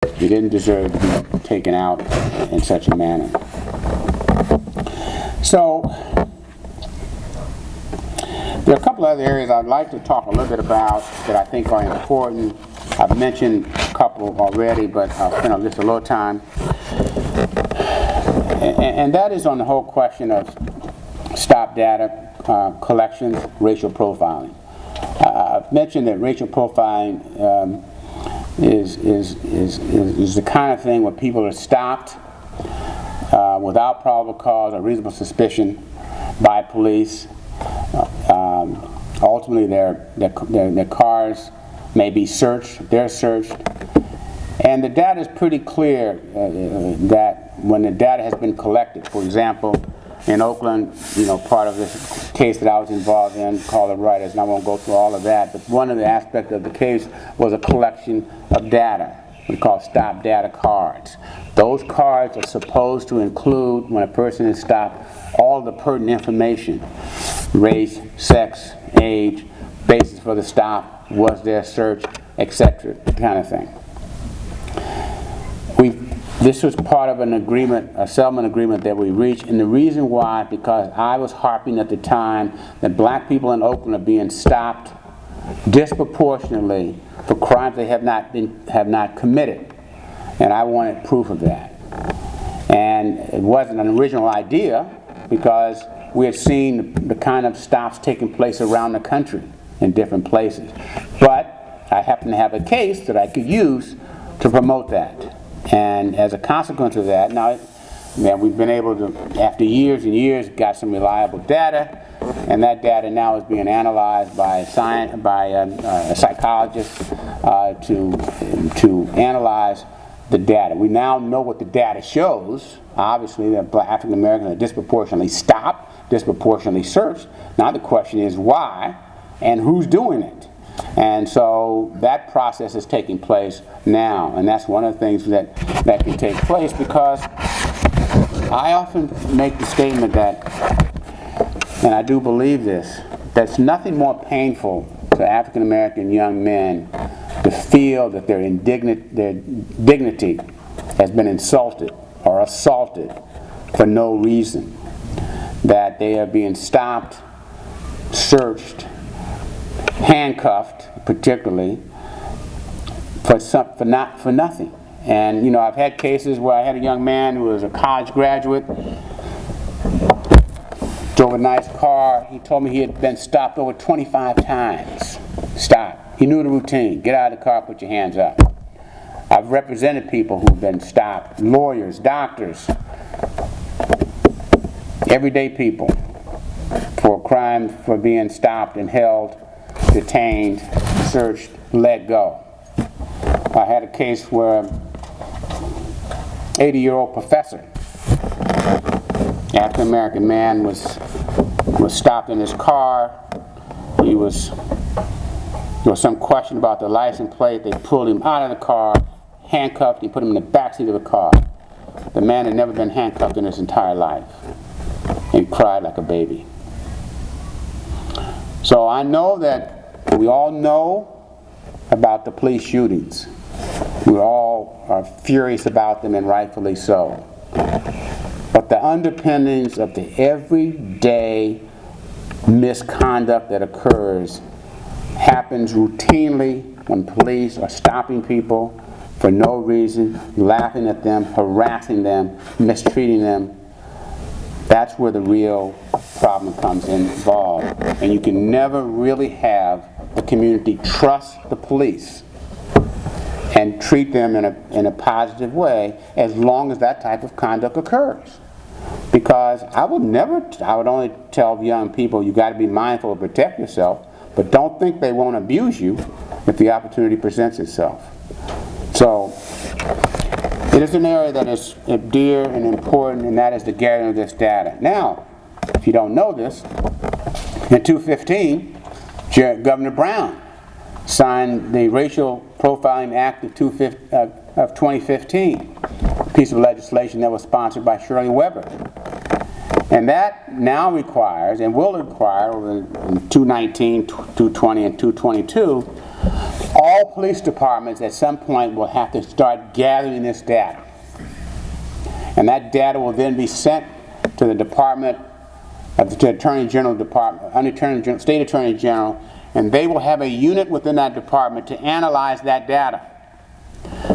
You didn't deserve to be taken out in such a manner. So, there are a couple other areas I'd like to talk a little bit about that I think are important. I've mentioned a couple already, but I'll spend just a little time. And that is on the whole question of stop data collections, racial profiling. I've mentioned that racial profiling is the kind of thing where people are stopped without probable cause or reasonable suspicion by police. Ultimately, their cars may be searched, they're searched, and the data is pretty clear that when the data has been collected, for example, in Oakland, part of this case that I was involved in, called the writers, and I won't go through all of that, but one of the aspects of the case was a collection of data, we call stop data cards. Those cards are supposed to include, when a person is stopped, all the pertinent information: race, sex, age, basis for the stop, was there a search, etc., kind of thing. This was part of an agreement, a settlement agreement that we reached, and the reason why, because I was harping at the time that black people in Oakland are being stopped disproportionately for crimes they have not committed, and I wanted proof of that. And it wasn't an original idea, because we had seen the kind of stops taking place around the country in different places. But I happened to have a case that I could use to promote that. And as a consequence of that, now we've been able to, after years and years, got some reliable data, and that data now is being analyzed by a psychologist to analyze the data. We now know what the data shows. Obviously, that African Americans are disproportionately stopped, disproportionately searched. Now the question is why and who's doing it. And so that process is taking place now, and that's one of the things that can take place, because I often make the statement that, and I do believe this, that's nothing more painful to African American young men to feel that their dignity has been insulted or assaulted for no reason, that they are being stopped, searched, handcuffed, particularly for nothing. And I've had cases where I had a young man who was a college graduate, drove a nice car. He told me he had been stopped over 25 times. Stop. He knew the routine. Get out of the car, put your hands up. I've represented people who've been stopped, lawyers, doctors, everyday people, for crimes, for being stopped and held, detained, searched, let go. I had a case where an 80-year-old professor, African American man, was stopped in his car. There was some question about the license plate. They pulled him out of the car, handcuffed him, put him in the back seat of the car. The man had never been handcuffed in his entire life, and cried like a baby. So I know that we all know about the police shootings. We all are furious about them, and rightfully so. But the underpinnings of the everyday misconduct that occurs happens routinely when police are stopping people for no reason, laughing at them, harassing them, mistreating them. That's where the real problem comes involved. And you can never really have the community trust the police and treat them in a positive way as long as that type of conduct occurs. Because I would only tell young people, you got to be mindful and protect yourself, but don't think they won't abuse you if the opportunity presents itself. So it is an area that is dear and important, and that is the gathering of this data. Now, if you don't know this, in 2015, Governor Brown signed the Racial Profiling Act of 2015, a piece of legislation that was sponsored by Shirley Weber. And that now requires, and will require, over in 219, 220, and 222, all police departments at some point will have to start gathering this data. And that data will then be sent to the Department of the Attorney General Department, State Attorney General, and they will have a unit within that department to analyze that data.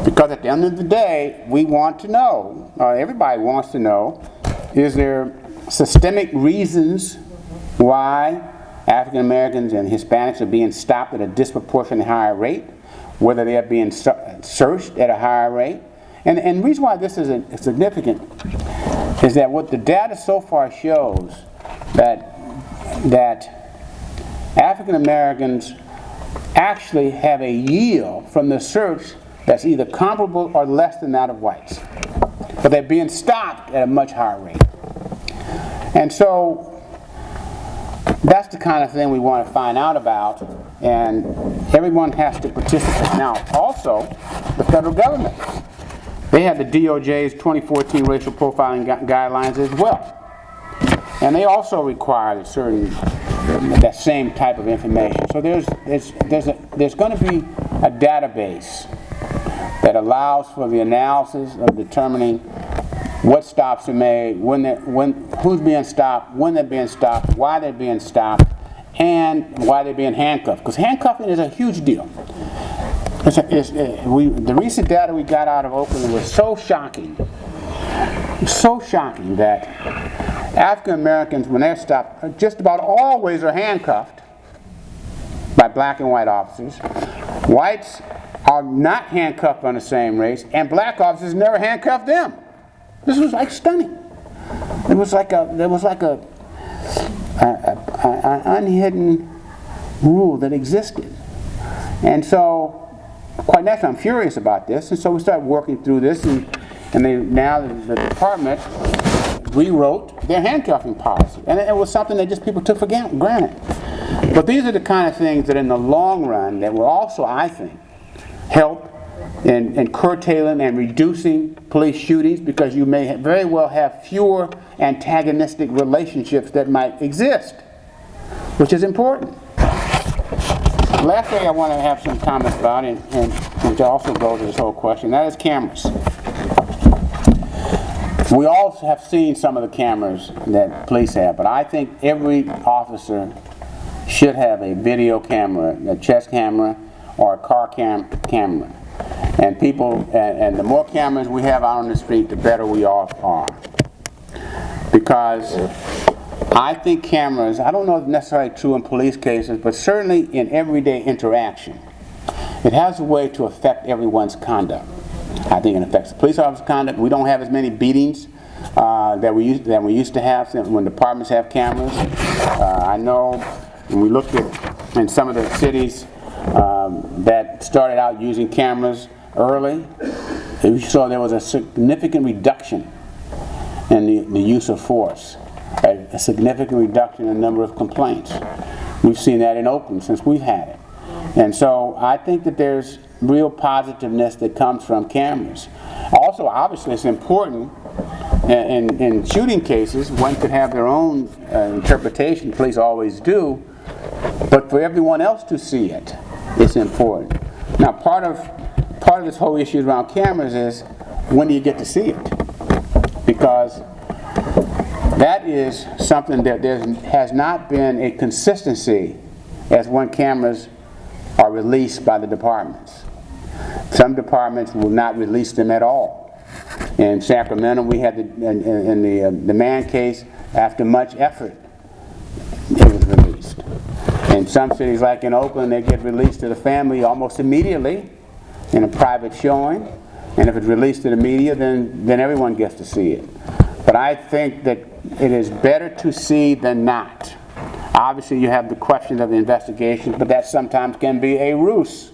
Because at the end of the day, we want to know, or everybody wants to know, is there systemic reasons why African Americans and Hispanics are being stopped at a disproportionately higher rate, whether they are being searched at a higher rate. And the reason why this is significant is that what the data so far shows that African Americans actually have a yield from the search that's either comparable or less than that of whites. But they're being stopped at a much higher rate. And so that's the kind of thing we want to find out about, and everyone has to participate. Now, also, the federal government. They have the DOJ's 2014 racial profiling guidelines as well. And they also require that same type of information. So there's going to be a database that allows for the analysis of determining what stops are made, who's being stopped, when they're being stopped, why they're being stopped, and why they're being handcuffed. Because handcuffing is a huge deal. The recent data we got out of Oakland was so shocking that African Americans, when they're stopped, just about always are handcuffed by black and white officers. Whites are not handcuffed on the same race, and black officers never handcuffed them. This was like stunning. There was like an unhidden rule that existed. And so, quite naturally, I'm furious about this, and so we started working through this, and now the department rewrote their handcuffing policy. And it was something that just people took for granted. But these are the kind of things that in the long run that will also, I think, help in curtailing and reducing police shootings, because you may very well have fewer antagonistic relationships that might exist, which is important. The last thing I want to have some comments about, and to also go to this whole question, that is cameras. We all have seen some of the cameras that police have, but I think every officer should have a video camera, a chest camera, or a car camera. And and the more cameras we have out on the street, the better we all are. Because I think cameras, I don't know if it's necessarily true in police cases, but certainly in everyday interaction, it has a way to affect everyone's conduct. I think it affects the police officer's conduct. We don't have as many beatings that we used to have when departments have cameras. I know when we looked at in some of the cities that started out using cameras early, we saw there was a significant reduction in the use of force, a significant reduction in the number of complaints. We've seen that in Oakland since we've had it. And so I think that there's real positiveness that comes from cameras. Also, obviously, it's important in shooting cases. One could have their own interpretation, police always do, but for everyone else to see it, it's important. Now, part of this whole issue around cameras is, when do you get to see it? Because that is something that there has not been a consistency as when cameras are released by the departments. Some departments will not release them at all. In Sacramento, we had the Mann case, after much effort, it was released. In some cities, like in Oakland, they get released to the family almost immediately in a private showing. And if it's released to the media, then everyone gets to see it. But I think that it is better to see than not. Obviously, you have the question of the investigation, but that sometimes can be a ruse.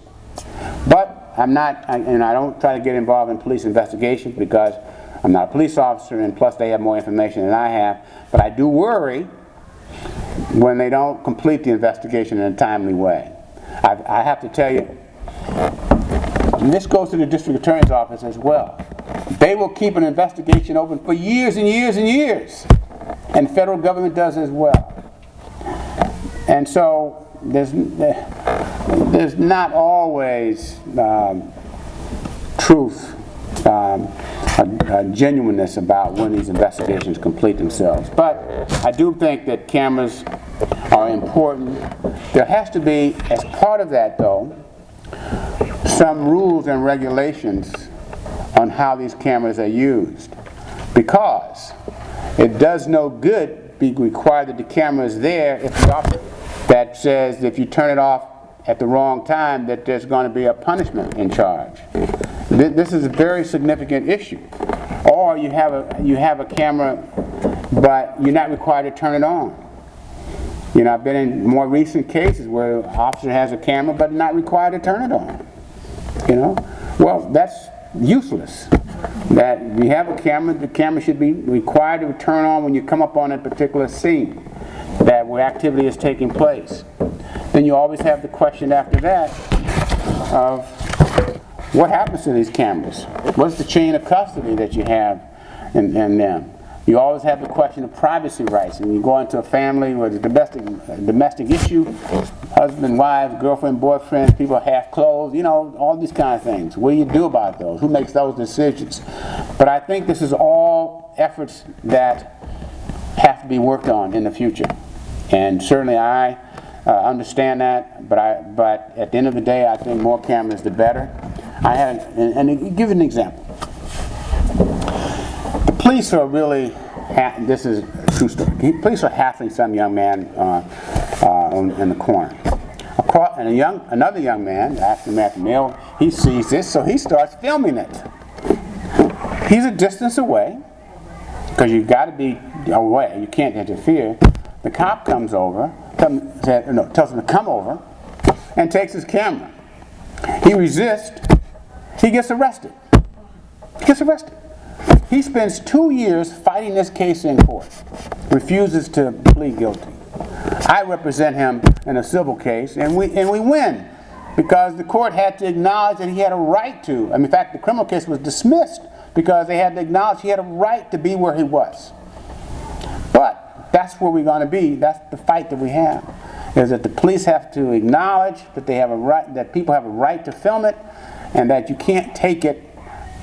But I don't try to get involved in police investigation because I'm not a police officer, and plus they have more information than I have. But I do worry when they don't complete the investigation in a timely way. I have to tell you, and this goes to the district attorney's office as well. They will keep an investigation open for years and years and years. And the federal government does as well. And so there's not always truth, a genuineness about when these investigations complete themselves. But I do think that cameras are important. There has to be, as part of that though, some rules and regulations on how these cameras are used, because it does no good be required that the camera is there if the officer that says if you turn it off at the wrong time that there's going to be a punishment in charge. This is a very significant issue. Or you have a camera but you're not required to turn it on. You know, I've been in more recent cases where an officer has a camera but not required to turn it on. You know, well, that's useless. That you have a camera, the camera should be required to turn on when you come up on a particular scene that where activity is taking place. Then you always have the question after that of what happens to these cameras? What's the chain of custody that you have in them? You always have the question of privacy rights. And you go into a family where there's a domestic issue, husband, wife, girlfriend, boyfriend, people half clothed, you know, all these kind of things. What do you do about those? Who makes those decisions? But I think this is all efforts that have to be worked on in the future. And certainly I understand that, but at the end of the day, I think more cameras the better. And to give an example. The police are really, this is a true story, police are hassling some young man in the corner. And another young man, African-American male, he sees this, so he starts filming it. He's a distance away, because you've got to be away, you can't interfere. The cop comes over, tells him to come over, and takes his camera. He resists, he gets arrested. He spends 2 years fighting this case in court, refuses to plead guilty. I represent him in a civil case, and we win, because the court had to acknowledge that he had a right to. In fact, the criminal case was dismissed because they had to acknowledge he had a right to be where he was. But that's where we're going to be. That's the fight that we have, is that the police have to acknowledge that they have a right, that people have a right to film it, and that you can't take it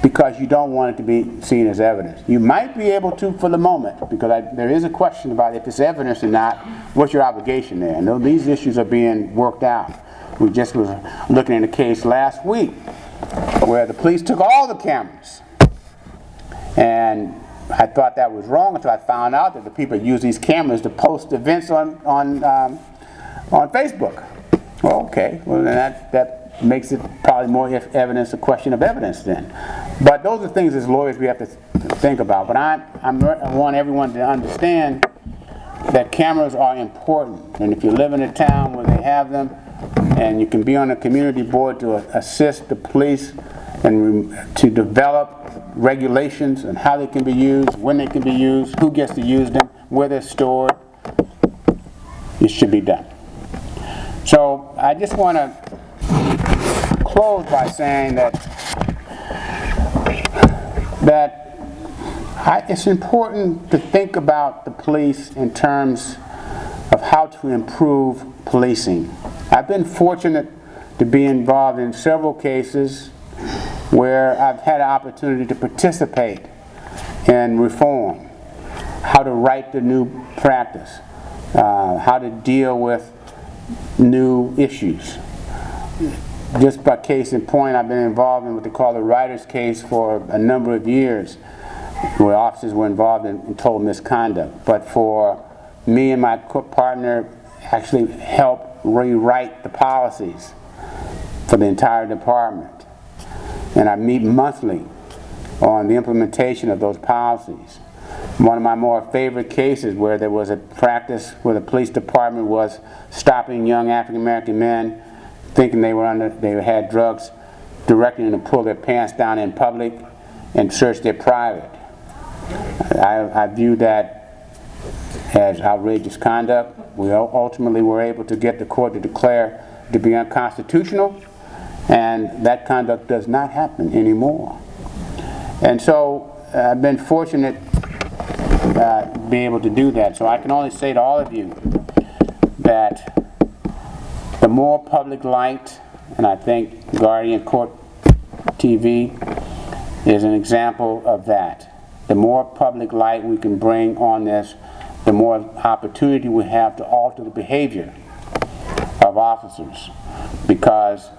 because you don't want it to be seen as evidence. You might be able to for the moment, because there is a question about if it's evidence or not. What's your obligation there? And these issues are being worked out. We just was looking at a case last week where the police took all the cameras, and I thought that was wrong until I found out that the people use these cameras to post events on Facebook. Well, okay, well then that makes it probably more evidence, a question of evidence then. But those are things as lawyers we have to think about. But I want everyone to understand that cameras are important. And if you live in a town where they have them, and you can be on a community board to assist the police and to develop regulations on how they can be used, when they can be used, who gets to use them, where they're stored, it should be done. So I just want to close by saying that it's important to think about the police in terms of how to improve policing. I've been fortunate to be involved in several cases where I've had an opportunity to participate in reform, how to write the new practice, how to deal with new issues. Just by case in point, I've been involved in what they call the writer's case for a number of years, where officers were involved in total misconduct. But for me and my partner actually helped rewrite the policies for the entire department. And I meet monthly on the implementation of those policies. One of my more favorite cases where there was a practice where the police department was stopping young African American men thinking they had drugs, directing them to pull their pants down in public and search their private. I view that as outrageous conduct. We ultimately were able to get the court to declare it to be unconstitutional, and that conduct does not happen anymore. And so I've been fortunate to be able to do that. So I can only say to all of you that more public light, and I think Guardian Court TV is an example of that. The more public light we can bring on this, the more opportunity we have to alter the behavior of officers. Because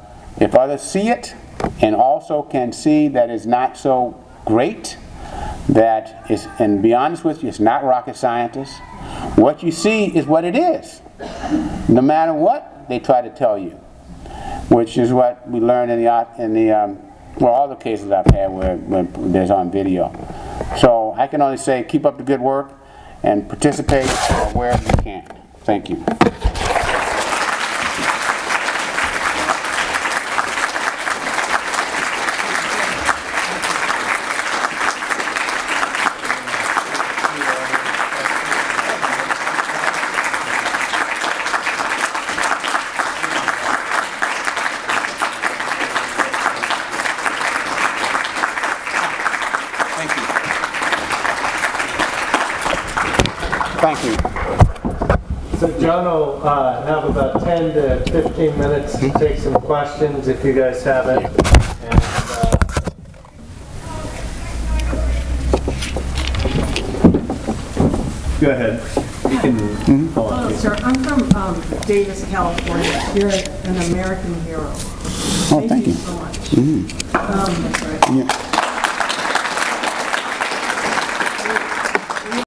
if others see it and also can see that it's not so great, that is, and to be honest with you, it's not rocket scientists. What you see is what it is, no matter what they try to tell you, which is what we learned in the well, all the cases I've had where there's on video. So I can only say keep up the good work and participate wherever you can. Thank you. Thank you. So John will have about 10 to 15 minutes to take some questions if you guys have it. And, go ahead. You can hold on. Hello, sir. I'm from Davis, California. You're an American hero. Oh, thank you so much. Yeah.